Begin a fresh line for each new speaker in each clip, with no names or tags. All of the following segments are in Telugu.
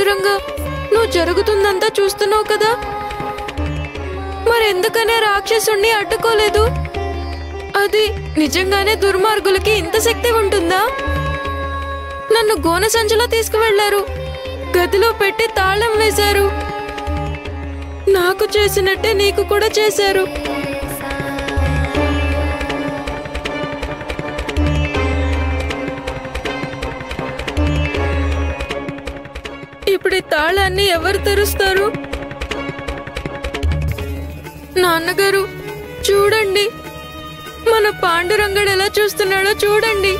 పాండురంగ, నువ్వు జరుగుతుందంతా చూస్తున్నావు కదా, మరెందుకనే రాక్షసుణ్ణి అడ్డుకోలేదు? అది నిజంగానే దుర్మార్గులకి ఇంత శక్తి ఉంటుందా? నన్ను గోన సంచిలో తీసుకువెళ్లారు, గదిలో పెట్టి తాళం వేశారు. నాకు చేసినట్టే నీకు కూడా చేశారు. ఇప్పుడు ఈ తాళాన్ని ఎవరు తెరుస్తారు? నాన్నగారు చూడండి, మన పాండురంగడు ఎలా చూస్తున్నాడో చూడండి.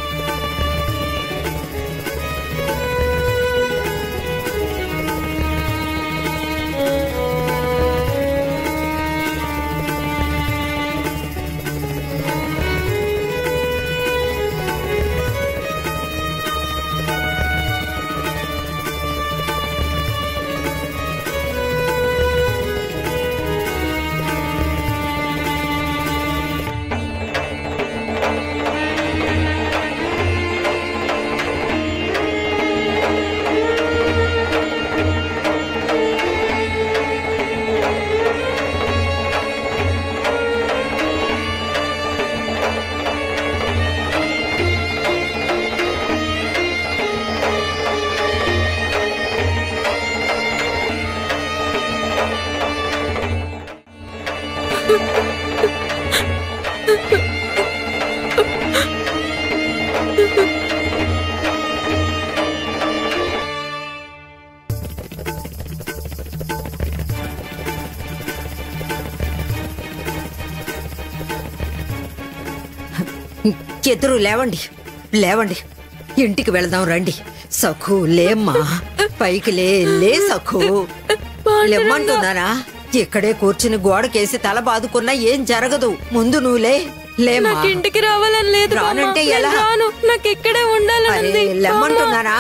ఇద్దరు లేవండి, లేవండి, ఇంటికి వెళదాం రండి. సఖు లేమ్మా, పైకి లే సఖు, లేమ్మంటున్నారా? ఇక్కడే కూర్చుని గోడకేసి తల బాదుకున్నా ఏం జరగదు. ముందు నువ్వులే, లేమ్మా.
ఇంటికి రావాలని లేదు,
రానంటే ఎలా?
నాకు ఇక్కడే ఉండాలని.
లేమ్మంటున్నారా?